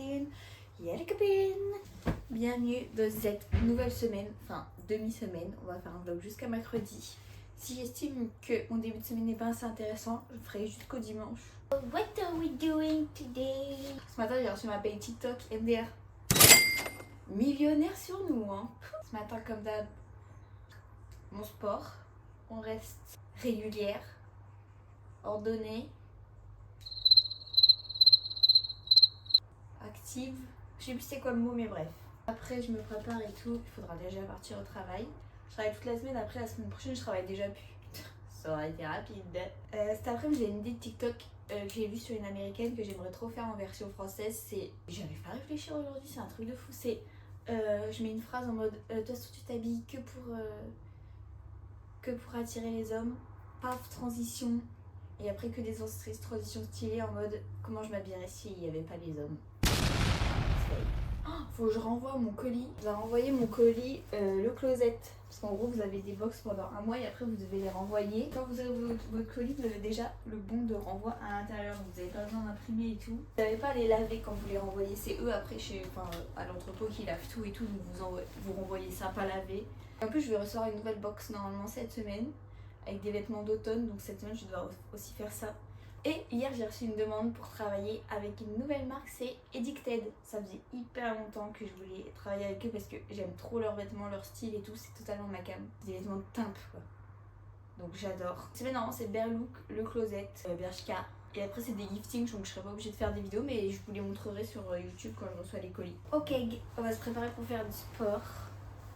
copines. Les copines. Bienvenue dans cette nouvelle semaine, enfin demi-semaine. On va faire un vlog jusqu'à mercredi. Si j'estime que mon début de semaine n'est pas assez intéressant, je ferai jusqu'au dimanche. What are we doing today? Ce matin j'ai reçu ma paye TikTok MDR. Millionnaire sur nous hein. Ce matin comme d'hab, mon sport. On reste régulière, ordonnée, active. Je sais plus c'est quoi le mot mais bref. Après je me prépare et tout, il faudra déjà partir au travail. Je travaille toute la semaine, après la semaine prochaine je travaille déjà plus. Ça aurait été rapide. Cet après-midi j'ai une idée de TikTok que j'ai vue sur une américaine que j'aimerais trop faire en version française. C'est... J'arrive pas à réfléchir aujourd'hui, c'est un truc de fou. C'est... je mets une phrase en mode de toute façon tu t'habilles que pour attirer les hommes. Paf, transition. Et après que des transitions stylées en mode comment je m'habillerais s'il n'y avait pas les hommes. Oh, faut que je renvoie mon colis. Je vais renvoyer mon colis le closet. Parce qu'en gros vous avez des box pendant un mois et après vous devez les renvoyer. Quand vous avez votre colis, vous avez déjà le bon de renvoi à l'intérieur. Donc vous n'avez pas besoin d'imprimer et tout. Vous n'avez pas à les laver quand vous les renvoyez. C'est eux après à l'entrepôt qui lavent tout et tout. Donc vous renvoyez ça pas lavé. Et en plus je vais recevoir une nouvelle box normalement cette semaine. Avec des vêtements d'automne. Donc cette semaine je dois aussi faire ça. Et hier j'ai reçu une demande pour travailler avec une nouvelle marque, c'est Addicted. Ça faisait hyper longtemps que je voulais travailler avec eux parce que j'aime trop leurs vêtements, leur style et tout, c'est totalement ma cam. Des vêtements de timbre quoi. Donc j'adore. C'est normalement c'est Berlook, le closet, Bershka. Et après c'est des giftings donc je serai pas obligée de faire des vidéos mais je vous les montrerai sur YouTube quand je reçois les colis. Ok, on va se préparer pour faire du sport.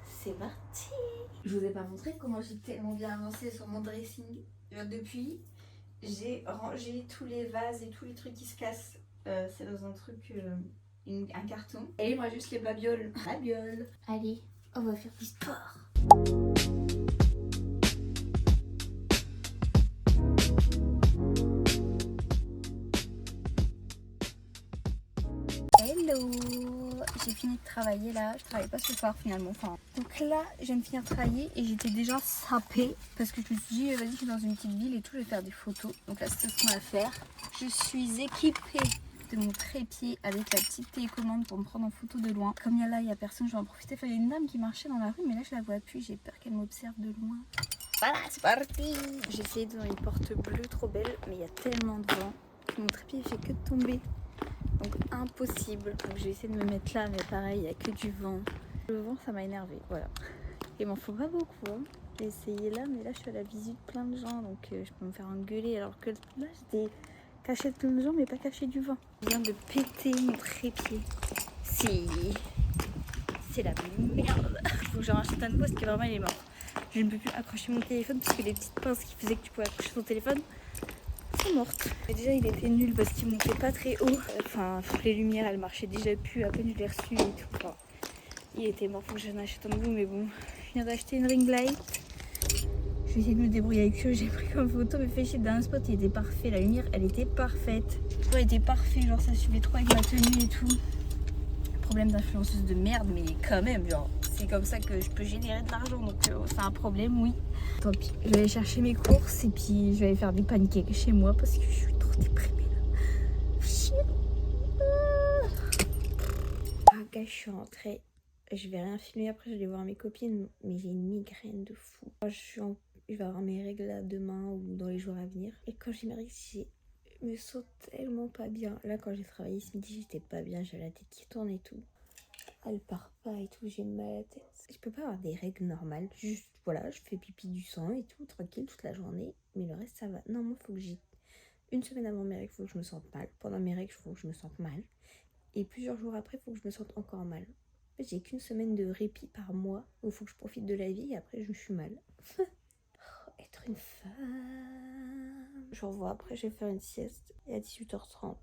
C'est parti. Je vous ai pas montré comment j'ai tellement bien avancé sur mon dressing depuis. J'ai rangé tous les vases et tous les trucs qui se cassent. C'est dans un truc, un carton. Et il me reste juste les babioles. Babioles. Allez, on va faire du sport. Hello. J'ai fini de travailler là. Je travaille pas ce soir finalement. Donc là, je viens de finir de travailler et j'étais déjà sapée parce que je me suis dit, vas-y, je suis dans une petite ville et tout, je vais faire des photos. Donc là, c'est ce qu'on va faire. Je suis équipée de mon trépied avec la petite télécommande pour me prendre en photo de loin. Comme il y a personne, je vais en profiter. Il y a une dame qui marchait dans la rue, mais là, je la vois plus. J'ai peur qu'elle m'observe de loin. Voilà, c'est parti. J'ai essayé dans une porte bleue trop belle, mais il y a tellement de vent que mon trépied fait que de tomber. Donc impossible. Donc je vais essayer de me mettre là, mais pareil, il n'y a que du vent. Le vent, ça m'a énervé, voilà. Il m'en faut pas beaucoup. Hein. J'ai essayé là, mais là je suis à la visite de plein de gens, donc je peux me faire engueuler. Alors que là j'étais cachée de plein de gens, mais pas cachée du vent. Je viens de péter mon trépied. C'est la merde. Faut que j'en rachète un nouveau parce que vraiment il est mort. Je ne peux plus accrocher mon téléphone parce que les petites pinces qui faisaient que tu pouvais accrocher ton téléphone sont mortes. Et déjà il était nul parce qu'il montait pas très haut. Enfin les lumières elles marchaient déjà plus, à peine je l'ai reçu et tout. Enfin, il était mort, faut que j'en achète un nouveau, mais bon. Je viens d'acheter une ring light. Je vais essayer de me débrouiller avec ça. J'ai pris comme photo, mais fait chier dans un spot, il était parfait. La lumière elle était parfaite. Tout était parfait, genre ça suivait trop avec ma tenue et tout. Problème d'influenceuse de merde, mais quand même, genre c'est comme ça que je peux générer de l'argent, donc c'est un problème, oui. Tant pis, je vais aller chercher mes courses et puis je vais aller faire des pancakes chez moi parce que je suis trop déprimée là. Ok, je suis rentrée. Je vais rien filmer après, je vais aller voir mes copines, mais j'ai une migraine de fou. Je vais avoir mes règles là demain ou dans les jours à venir. Et quand j'ai mes règles, je me sens tellement pas bien. Là, quand j'ai travaillé ce midi, j'étais pas bien, j'avais la tête qui tourne et tout. Elle part pas et tout, j'ai mal à la tête. Je peux pas avoir des règles normales, juste voilà, je fais pipi du sang et tout, tranquille toute la journée, mais le reste ça va. Non, moi faut que j'ai une semaine avant mes règles, faut que je me sente mal. Pendant mes règles, faut que je me sente mal. Et plusieurs jours après, faut que je me sente encore mal. En fait, j'ai qu'une semaine de répit par mois où il faut que je profite de la vie et après je suis mal. Être une femme. Je revois après, je vais faire une sieste et à 18h30.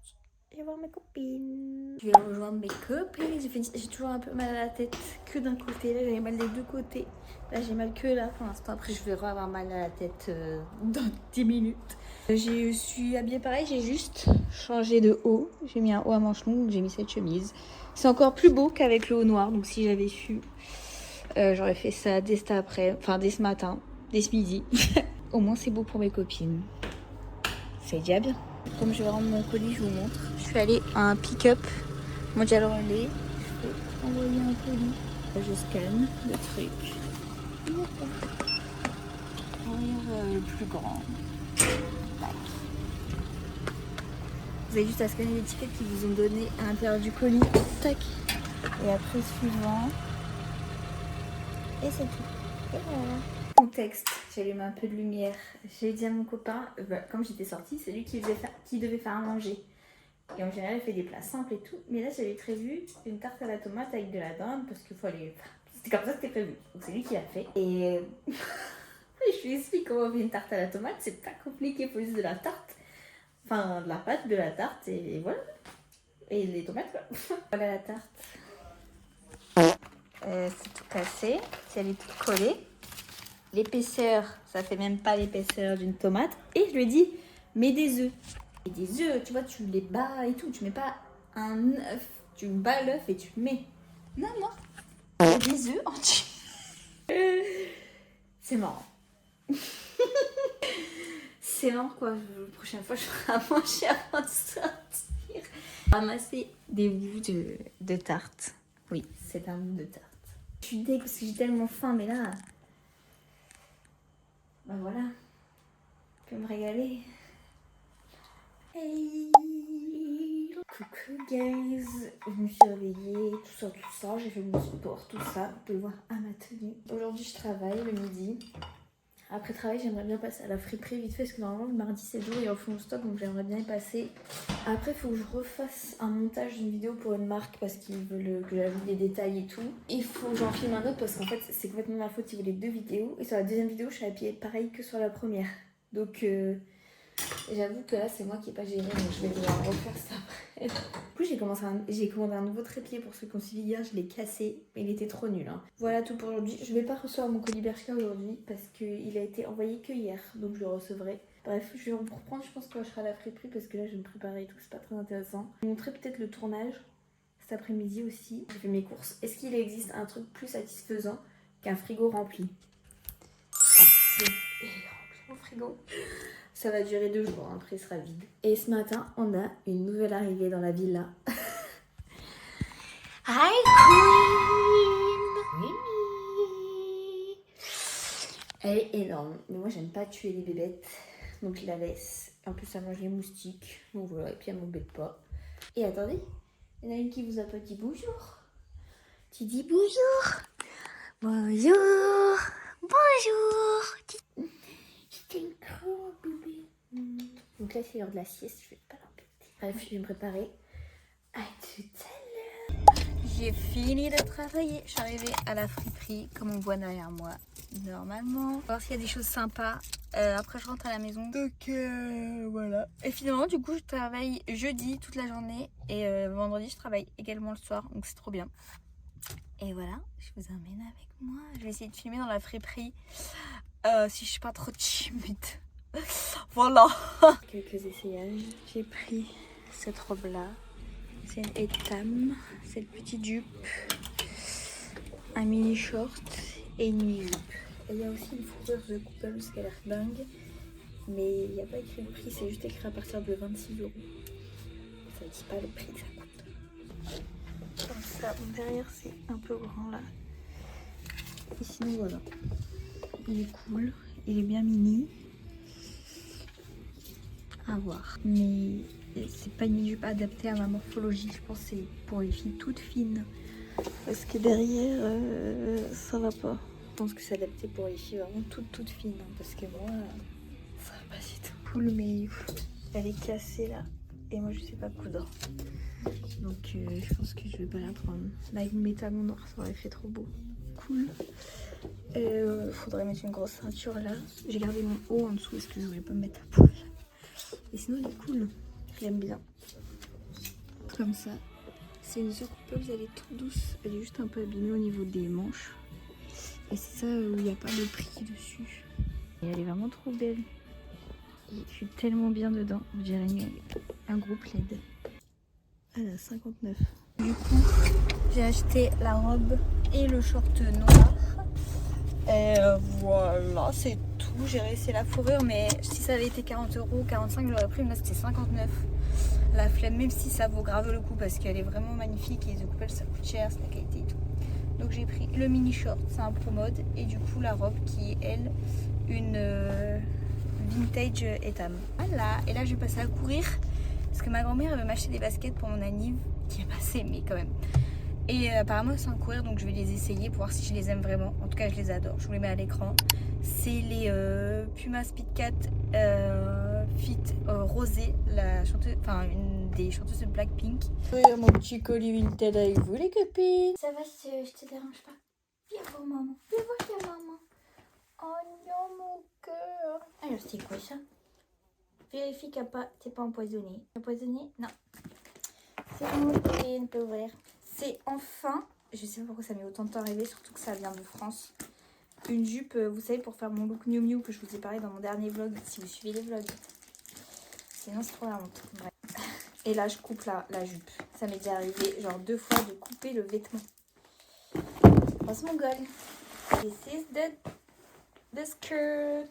Je vais voir mes copines. Je vais rejoindre mes copines. J'ai toujours un peu mal à la tête que d'un côté. Là, j'avais mal des deux côtés. Là, j'ai mal que là pour l'instant. Après, je vais avoir mal à la tête dans 10 minutes. Je suis habillée pareil. J'ai juste changé de haut. J'ai mis un haut à manches longues. J'ai mis cette chemise. C'est encore plus beau qu'avec le haut noir. Donc, si j'avais su, j'aurais fait ça dès cet après. Enfin, dès ce matin. Dès ce midi. Au moins, c'est beau pour mes copines. C'est déjà bien. Comme je vais rendre mon colis, je vous montre. Je suis allée à un pick-up. Mondial relais. Je peux envoyer un colis. Je scanne le truc. Ouvrir le plus grand. Tac. Vous avez juste à scanner l'étiquette qu'ils vous ont donné à l'intérieur du colis. Tac. Et après suivant. Et c'est tout. Et voilà. Contexte, j'allume un peu de lumière. J'ai dit à mon copain, comme j'étais sortie, c'est lui qui devait faire à manger. Et en général, il fait des plats simples et tout. Mais là, j'avais prévu une tarte à la tomate avec de la dinde parce qu'il faut aller. C'était comme ça que c'était prévu. Donc c'est lui qui l'a fait. Et je lui explique comment on fait une tarte à la tomate. C'est pas compliqué, il faut juste de la tarte. Enfin, de la pâte, de la tarte et voilà. Et les tomates, quoi. Voilà la tarte. C'est tout cassé. Si elle est toute collée. L'épaisseur, ça fait même pas l'épaisseur d'une tomate. Et je lui ai dit, mets des œufs. Et des œufs, tu vois, tu les bats et tout. Tu mets pas un œuf. Tu bats l'œuf et tu le mets. Non, non. Il y a des œufs entiers. C'est marrant. C'est marrant quoi. La prochaine fois, je ferai à manger avant de sortir. Ramasser des bouts de tarte. Oui, c'est un bout de tarte. Je suis dégoûtée parce que j'ai tellement faim, mais là... Bah voilà. Je peux me régaler. Hey! Coucou guys! Je me suis réveillée, tout ça. J'ai fait mon sport, tout ça. Vous pouvez voir à ma tenue. Aujourd'hui, je travaille le midi. Après travail, j'aimerais bien passer à la friperie vite fait parce que normalement le mardi c'est jour, il y a au fond de stock donc j'aimerais bien y passer. Après, il faut que je refasse un montage d'une vidéo pour une marque parce qu'ils veulent que j'ajoute des détails et tout. Il faut que j'en filme un autre parce qu'en fait c'est complètement ma faute, ils voulaient 2 vidéos. Et sur la deuxième vidéo, je suis habillée pareil que sur la première. Donc j'avoue que là c'est moi qui n'ai pas géré donc je vais devoir refaire ça après. Du coup j'ai commandé un nouveau trépied pour ceux qui ont suivi hier, je l'ai cassé mais il était trop nul hein. Voilà tout pour aujourd'hui, je vais pas recevoir mon colis Bershka aujourd'hui parce qu'il a été envoyé que hier donc je le recevrai. Bref, je vais en reprendre je pense quand je serai à la friperie parce que là je vais me préparer et tout, c'est pas très intéressant. Je vais montrer peut-être le tournage cet après-midi aussi. J'ai fait mes courses. Est-ce qu'il existe un truc plus satisfaisant qu'un frigo rempli? Ah, il est rempli mon frigo. Ça va durer 2 jours, après il sera vide. Et ce matin, on a une nouvelle arrivée dans la villa. Hi Queen! Elle est énorme, mais moi j'aime pas tuer les bébêtes, donc je la laisse. En plus ça mange les moustiques, donc voilà, et puis elle m'embête pas. Et attendez, il y en a une qui vous a pas dit bonjour. Tu dis bonjour. Bonjour. Bonjour. C'est un gros bébé. Donc là c'est l'heure de la sieste, je vais pas l'embêter. Bref, je vais me préparer. À tout à l'heure. J'ai fini de travailler. Je suis arrivée à la friperie, comme on voit derrière moi. Normalement, on va voir s'il y a des choses sympas. Après je rentre à la maison. Donc voilà. Et finalement du coup je travaille jeudi toute la journée. Et vendredi je travaille également le soir. Donc c'est trop bien. Et voilà, je vous emmène avec moi. Je vais essayer de filmer dans la friperie. Si je suis pas trop timide. Voilà. Quelques essayages. J'ai pris cette robe là. C'est une Etam. C'est le petit dupe. Un mini short et une mini jupe. Et il y a aussi une fourrure de Couples qui a l'air dingue. Mais il n'y a pas écrit le prix, c'est juste écrit à partir de 26 €. Ça ne dit pas le prix que ça coûte. Comme ça, derrière c'est un peu grand là. Et sinon voilà. Il est cool, il est bien mini. À voir. Mais c'est pas une jupe adaptée à ma morphologie. Je pense que c'est pour les filles toutes fines. Parce que derrière, ça va pas. Je pense que c'est adapté pour les filles vraiment toutes fines. Hein, parce que moi, ça va pas du tout. Cool, mais elle est cassée là. Et moi, je sais pas coudre. Donc, je pense que je vais pas la prendre. Là, avec mes talons noirs, ça aurait fait trop beau. Cool. Faudrait mettre une grosse ceinture là. J'ai gardé mon haut en dessous parce que je voulais pas me mettre à poil. Et sinon, elle est cool. J'aime bien. Comme ça. C'est une coupeuse, elle est toute douce. Elle est juste un peu abîmée au niveau des manches. Et c'est ça où il n'y a pas de prix dessus. Et elle est vraiment trop belle. Et je suis tellement bien dedans. On dirait un groupe LED. Elle a 59. Du coup, j'ai acheté la robe et le short noir. Et voilà, c'est tout. J'ai réussi la fourrure, mais si ça avait été 40 €, 45 j'aurais pris, mais là c'était 59. la flemme, même si ça vaut grave le coup parce qu'elle est vraiment magnifique et les coupelles ça coûte cher, c'est la qualité et tout. Donc j'ai pris le mini short, c'est un pro mode, et du coup la robe qui est elle une vintage Etam. Voilà, et là je vais passer à courir parce que ma grand-mère elle veut m'acheter des baskets pour mon anniv qui est passé, mais quand même. Et apparemment c'est un courir, donc je vais les essayer pour voir si je les aime vraiment. En tout cas je les adore, je vous les mets à l'écran. C'est les Puma Speedcat Fit Rosé, la chanteuse, enfin une des chanteuses de Blackpink. Mon petit colis Vinted avec vous les copines. Ça va, je te dérange pas? Viens voir maman. Viens voir maman. Oh non, mon cœur. Alors, c'est quoi ça? Vérifie que t'es pas empoisonné. Empoisonné? Non. C'est bon, on peut ouvrir. C'est enfin, je sais pas pourquoi ça met autant de temps à arriver, surtout que ça vient de France. Une jupe, vous savez, pour faire mon look Miu Miu que je vous ai parlé dans mon dernier vlog, si vous suivez les vlogs. Sinon, c'est trop la honte. Bref. Et là, je coupe la jupe. Ça m'est déjà arrivé, genre 2 fois, de couper le vêtement. What's mon goal? This is the skirt.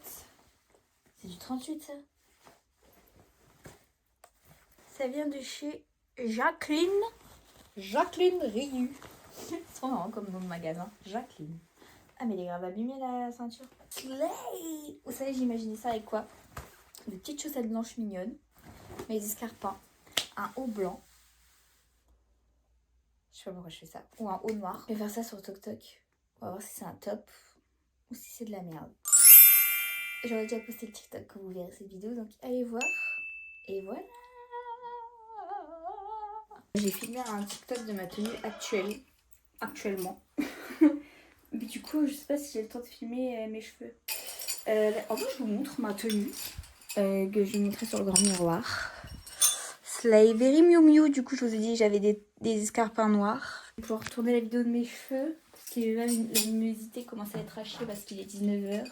C'est du 38, ça. Ça vient de chez Jacqueline. Jacqueline Riu. C'est trop marrant comme nom de magasin. Jacqueline. Ah, mais elle est grave abîmée, la ceinture. Slay! Vous savez, j'imaginais ça avec quoi? Des petites chaussettes blanches mignonnes. Mes escarpins. Un haut blanc. Je sais pas pourquoi je fais ça. Ou un haut noir. Je vais faire ça sur TokTok. On va voir si c'est un top ou si c'est de la merde. J'aurais déjà posté le TikTok quand vous verrez cette vidéo, donc allez voir. Et voilà. J'ai filmé un TikTok de ma tenue actuellement. Mais du coup, je sais pas si j'ai le temps de filmer mes cheveux. En fait, je vous montre ma tenue que je mettrai sur le grand miroir. Slay very Miu Miu. Du coup, je vous ai dit j'avais des escarpins noirs. Je vais pouvoir retourner la vidéo de mes cheveux parce que là, la luminosité commence à être hachée parce qu'il est 19h.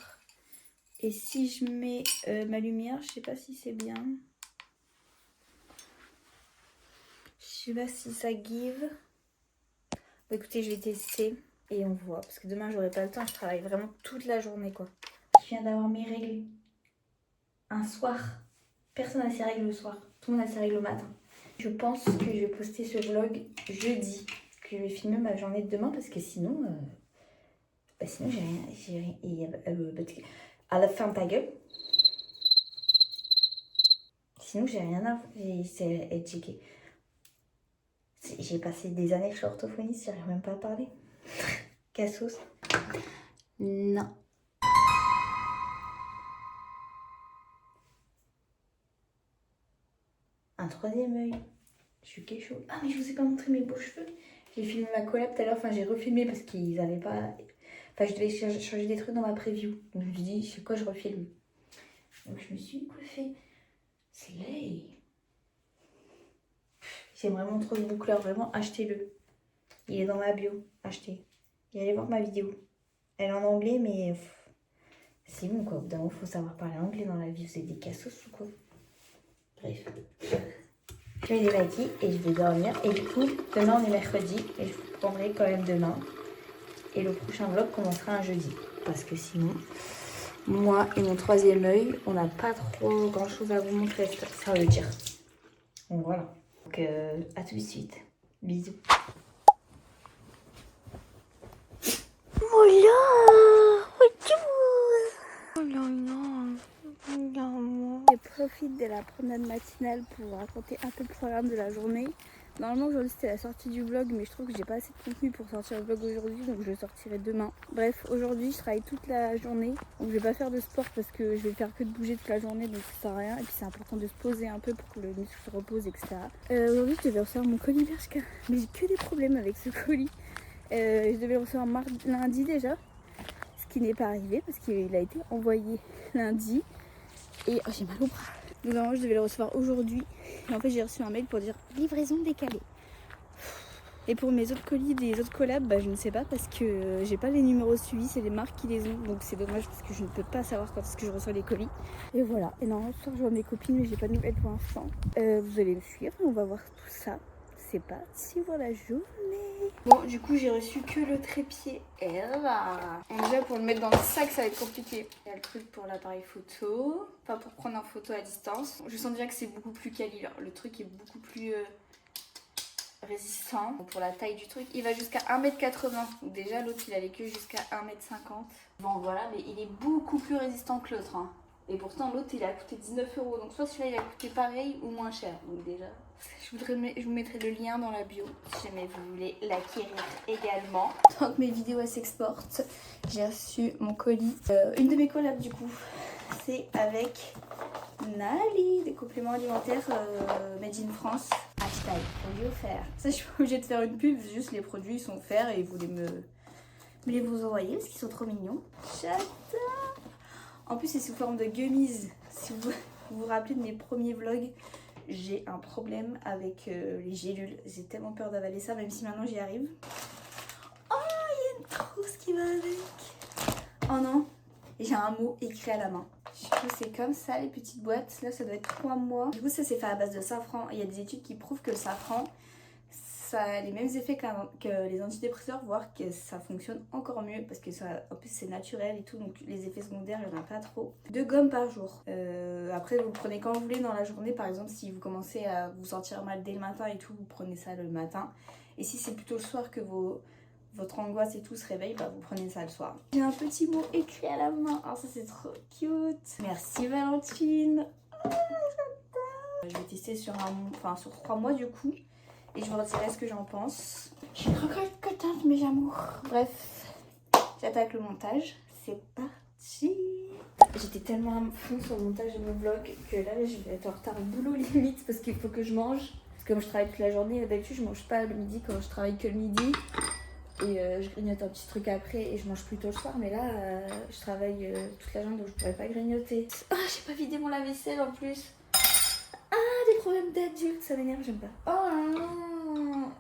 Et si je mets ma lumière, je sais pas si c'est bien. Je sais pas si ça give. Bon, écoutez, je vais tester et on voit. Parce que demain, j'aurai pas le temps. Je travaille vraiment toute la journée, quoi. Je viens d'avoir mes règles. Un soir. Personne n'a ses règles le soir. Tout le monde a ses règles le matin. Je pense que je vais poster ce vlog jeudi. Que je vais filmer ma journée de demain parce que sinon... sinon, j'ai rien... à la fin, ta gueule. Sinon, j'ai rien à... C'est checké. J'ai passé des années chez orthophoniste, j'arrive même pas à parler. Cassos. Non. Un troisième œil. Je suis chaud. Ah, mais je vous ai pas montré mes beaux cheveux. J'ai filmé ma collab tout à l'heure. Enfin, j'ai refilmé parce qu'ils avaient pas... Enfin, je devais changer des trucs dans ma preview. Donc, je me suis dit, je sais quoi, je refilme. Donc, je me suis coiffée. C'est laid. J'aime vraiment trop une couleur, vraiment, achetez-le. Il est dans ma bio, achetez. Et allez voir ma vidéo. Elle est en anglais, mais c'est bon quoi. Au bout d'un moment, il faut savoir parler anglais dans la vie. Vous êtes des cassos ou quoi? Bref. Je vais démaquiller et je vais dormir. Et du coup, demain on est mercredi et je vous prendrai quand même demain. Et le prochain vlog commencera un jeudi. Parce que sinon, moi et mon troisième œil, on n'a pas trop grand chose à vous montrer, ça veut dire. Donc voilà. Donc à tout de suite. Bisous. Voilà. Oh là là. Regarde-moi. Je profite de la promenade matinale pour vous raconter un peu le programme de la journée. Normalement aujourd'hui c'était la sortie du vlog, mais je trouve que j'ai pas assez de contenu pour sortir le vlog aujourd'hui, donc je le sortirai demain. Bref, aujourd'hui je travaille toute la journée, donc je vais pas faire de sport parce que je vais faire que de bouger toute la journée, donc ça sert à rien. Et puis c'est important de se poser un peu pour que le muscle se repose, etc. Aujourd'hui je devais recevoir mon colis Bershka, mais j'ai que des problèmes avec ce colis. Je devais le recevoir lundi déjà, ce qui n'est pas arrivé parce qu'il a été envoyé lundi. Et oh, j'ai mal au bras. Donc normalement je devais le recevoir aujourd'hui. Et en fait j'ai reçu un mail pour dire livraison décalée. Et pour mes autres colis, des autres collabs, bah, je ne sais pas parce que j'ai pas les numéros suivis, c'est les marques qui les ont. Donc c'est dommage parce que je ne peux pas savoir quand est-ce que je reçois les colis. Et voilà. Et normalement ce soir je vois mes copines mais j'ai pas de nouvelles pour l'instant. Vous allez me suivre et on va voir tout ça. C'est parti pour la journée. Bon, du coup, j'ai reçu que le trépied. Et là, déjà, pour le mettre dans le sac, ça va être compliqué. Il y a le truc pour l'appareil photo, enfin pour prendre en photo à distance. Je sens déjà que c'est beaucoup plus quali là. Le truc est beaucoup plus résistant. Bon, pour la taille du truc, il va jusqu'à 1,80 m. Donc déjà, l'autre, il allait que jusqu'à 1,50 m. Bon, voilà, mais il est beaucoup plus résistant que l'autre. Hein. Et pourtant, l'autre, il a coûté 19 €. Donc soit celui-là, il a coûté pareil ou moins cher. Donc déjà... je vous mettrai le lien dans la bio si jamais vous voulez l'acquérir également. Tant que mes vidéos elles s'exportent, j'ai reçu mon colis. Une de mes collabs du coup, c'est avec Nali, des compléments alimentaires made in France. Hashtag produits offerts. Ça, je suis pas obligée de faire une pub, juste les produits sont offerts et vous me les vous envoyer parce qu'ils sont trop mignons. J'adore. En plus, c'est sous forme de gummies. Si vous rappelez de mes premiers vlogs, j'ai un problème avec les gélules. J'ai tellement peur d'avaler ça, même si maintenant j'y arrive. Oh, il y a une trousse qui va avec. Oh non, j'ai un mot écrit à la main. Du coup, c'est comme ça, les petites boîtes. Là, ça doit être 3 mois. Du coup, ça s'est fait à base de safran. Il y a des études qui prouvent que le safran, ça a les mêmes effets que les antidépresseurs, voire que ça fonctionne encore mieux parce que ça, en plus c'est naturel et tout, donc les effets secondaires il n'y en a pas trop. 2 gommes par jour. Après vous le prenez quand vous voulez dans la journée, par exemple si vous commencez à vous sentir mal dès le matin et tout, vous prenez ça le matin. Et si c'est plutôt le soir que votre angoisse et tout se réveille, bah vous prenez ça le soir. J'ai un petit mot écrit à la main, oh ça c'est trop cute. Merci Valentine. Oh, j'adore. Je vais tester sur 3 mois du coup. Et je vous redirai ce que j'en pense. Je suis trop contente, mes amours. Bref, j'attaque le montage. C'est parti. J'étais tellement à fond sur le montage de mon vlog que là, je vais être en retard au boulot limite parce qu'il faut que je mange. Parce que comme je travaille toute la journée, d'habitude, je mange pas le midi quand je travaille que le midi. Et je grignote un petit truc après et je mange plutôt le soir. Mais là, je travaille toute la journée donc je pourrais pas grignoter. Ah, j'ai pas vidé mon lave-vaisselle en plus. Des problèmes d'adultes, ça m'énerve, j'aime pas. Oh non.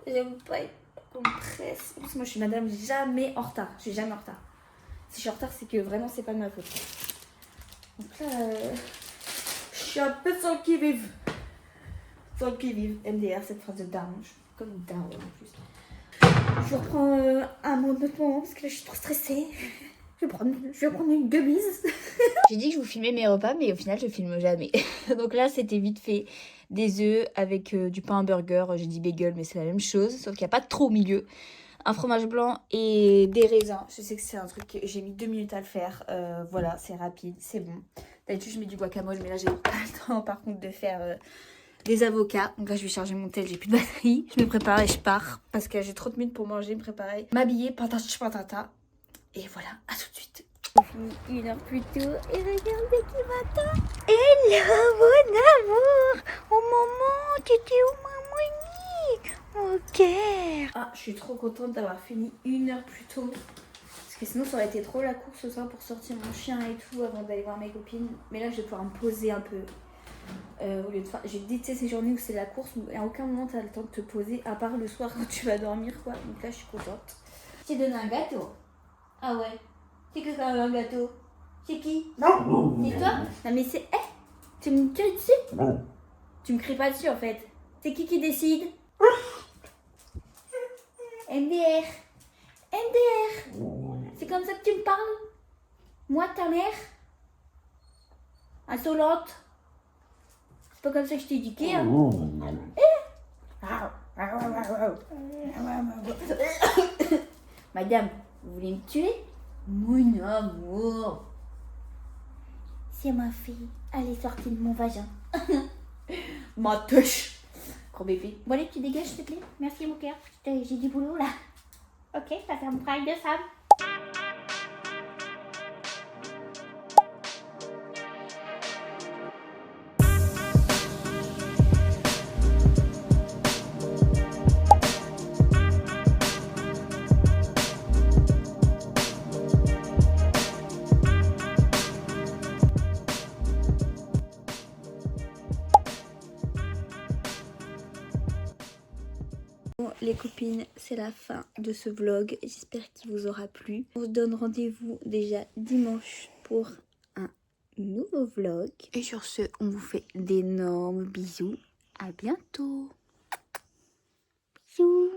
J'aime pas être qu'on me presse. En plus, moi je suis madame jamais en retard. Je suis jamais en retard. Si je suis en retard, c'est que vraiment c'est pas de ma faute. Donc là, je suis un peu sans qui-vive. Sans qui-vive. MDR, cette phrase de daron. Je suis comme une daron en plus. Je reprends un autre moment parce que là je suis trop stressée. Je vais prendre une gummise. J'ai dit que je vous filmais mes repas, mais au final, je filme jamais. Donc là, c'était vite fait des œufs avec du pain burger. J'ai dit bagel, mais c'est la même chose, sauf qu'il n'y a pas trop au milieu. Un fromage blanc et des raisins. Je sais que c'est un truc que j'ai mis 2 minutes à le faire. Voilà, c'est rapide, c'est bon. D'habitude, je mets du guacamole, mais là, j'ai pas le temps, par contre, de faire des avocats. Donc là, je vais charger mon tel, j'ai plus de batterie. Je me prépare et je pars parce que j'ai trop de minutes pour manger, me préparer, m'habiller, patata. Et voilà, à tout de suite. J'ai fini 1 heure plus tôt et regardez qui m'attend. Hello mon amour. Oh maman, t'étais où maman? Ok. Ah, je suis trop contente d'avoir fini 1 heure plus tôt. Parce que sinon ça aurait été trop la course ce soir pour sortir mon chien et tout avant d'aller voir mes copines. Mais là je vais pouvoir me poser un peu. Au lieu de faire... J'ai détesté ces journées où c'est la course, mais à aucun moment t'as le temps de te poser, à part le soir quand tu vas dormir quoi. Donc là je suis contente. Je t'ai donné un gâteau. Ah ouais. C'est que quand même un gâteau. C'est qui? Non. C'est toi? Non mais c'est... tu me cries dessus? Non. Tu me cries pas dessus en fait. C'est qui décide? MDR. MDR. C'est comme ça que tu me parles? Moi, ta mère? Insolente. C'est pas comme ça que je t'ai éduquée hein? Madame, vous voulez me tuer? Mon amour. C'est ma fille. Elle est sortie de mon vagin. Ma touche. Gros bébé. Bon allez, tu dégages s'il te plaît. Merci mon cœur. J'ai du boulot là. Ok, ça fait mon travail de femme. Bon, les copines, c'est la fin de ce vlog. J'espère qu'il vous aura plu. On se donne rendez-vous déjà dimanche pour un nouveau vlog. Et sur ce, on vous fait d'énormes bisous. À bientôt. Bisous.